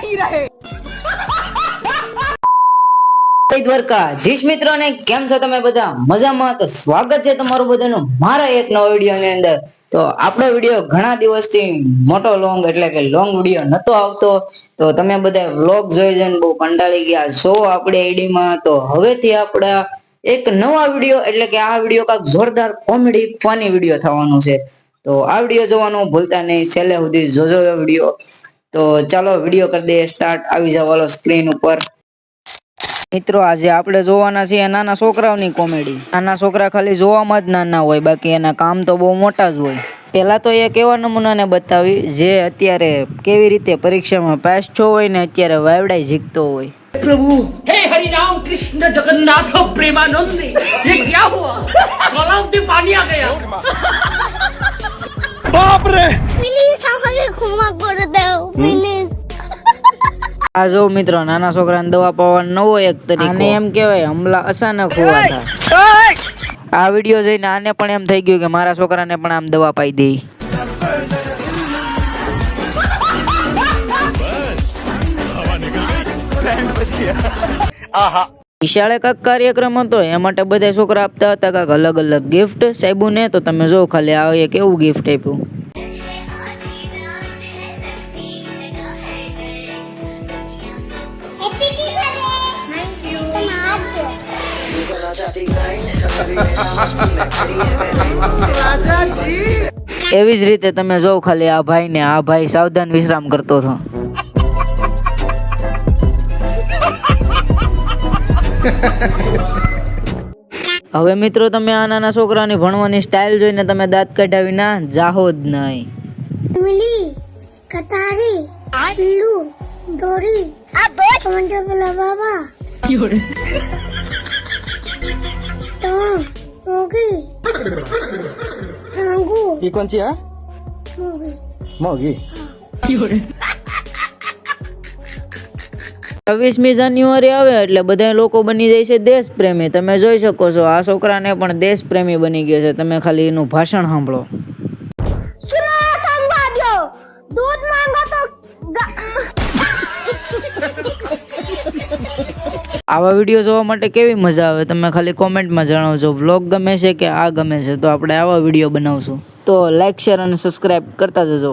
नहीं रहे। દ્વારકાધીશ મિત્રોને કેમ છો તમે બધા મજામાં? તો સ્વાગત છે તમારું બધાનું મારા એક નવા વિડીયોની અંદર. તો આપણો વિડીયો ઘણા દિવસથી મોટો લોંગ એટલે કે લોંગ વિડીયો નતો આવતો, તો તમે બધા વ્લોગ જોઈ જઈને બહુ કંટાળી ગયા છો આપણી આઈડીમાં. તો હવેથી આપણા એક નવા વિડીયો એટલે કે આ વિડીયો કાંઈક જોરદાર કોમેડી ફની વિડીયો થવાનો છે. તો આ વિડીયો જોવાનું ભૂલતા નહીં, છેલ્લે સુધી જોજો વિડીયો. તો ચાલો વિડીયો કરી દઈએ સ્ટાર્ટ. આવી જાવ વાલો સ્ક્રીન ઉપર. મિત્રો આજે આપણે જોવાના છીએ નાના છોકરાઓની કોમેડી. નાના છોકરા ખાલી જોવામાં જ નાના હોય, બાકી એના કામ તો બહુ મોટા જ હોય. પહેલા તો એક એવા નમૂનાને બતાવી જે અત્યારે કેવી રીતે પરીક્ષામાં પાસ થયો હોય ને અત્યારે વાવડાઈ જીતતો હોય. प्रभु हे हरि राम कृष्ण जगन्नाथ प्रेमानंद, ये क्या हुआ? गलाव में पानी आ गया। बाप रे, प्लीज हमसे क्षमा कर दो प्लीज। આ જો મિત્રો નાના છોકરાને દવા પાવાનો નવો એક તરીકો. આને એમ કહેવાય હમલા અચાનક હુઆ થા. આ વિડીયો જોઈને આને પણ એમ થઈ ગયું કે મારા છોકરાને પણ આમ દવા પાઈ દે. વિશાળે કાંક કાર્યક્રમ હતો, એ માટે બધા છોકરા આપતા હતા કાંક અલગ અલગ ગિફ્ટ સાહેબુને. તો તમે જો ખાલી આ એક એવું ગિફ્ટ આપ્યું. એવી જ રીતે તમે જો ખાલી આ ભાઈને, આ ભાઈ સાવધાન વિશ્રામ કરતો હતો. હવે મિત્રો તમે આ નાના છોકરાની ભણવાની સ્ટાઇલ જોઈને તમે દાંત કાઢ્યા વિના જાહો જ નહીં. मिली कतारी आलू डोरी टमाटर वाला बाबा तो मोगी रंगू ये कौन सी है? मोगी मोगी। 26મી જાન્યુઆરી આવે એટલે બધા લોકો બની જાય છે દેશ પ્રેમી. તમે જોઈ શકો છો આ છોકરાને પણ દેશ પ્રેમી બની ગયો છે. તમે ખાલી એનું ભાષણ સાંભળો. सुनो संगवादियों, दूध मांगो तो આવા વિડીયો જોવા માટે કેવી મજા આવે તમે ખાલી કોમેન્ટમાં જણાવજો. વ્લોગ ગમે છે કે આ ગમે છે, તો આપણે આવા વિડીયો બનાવશું. તો લાઈક, શેર અને સબસ્ક્રાઈબ કરતા જજો.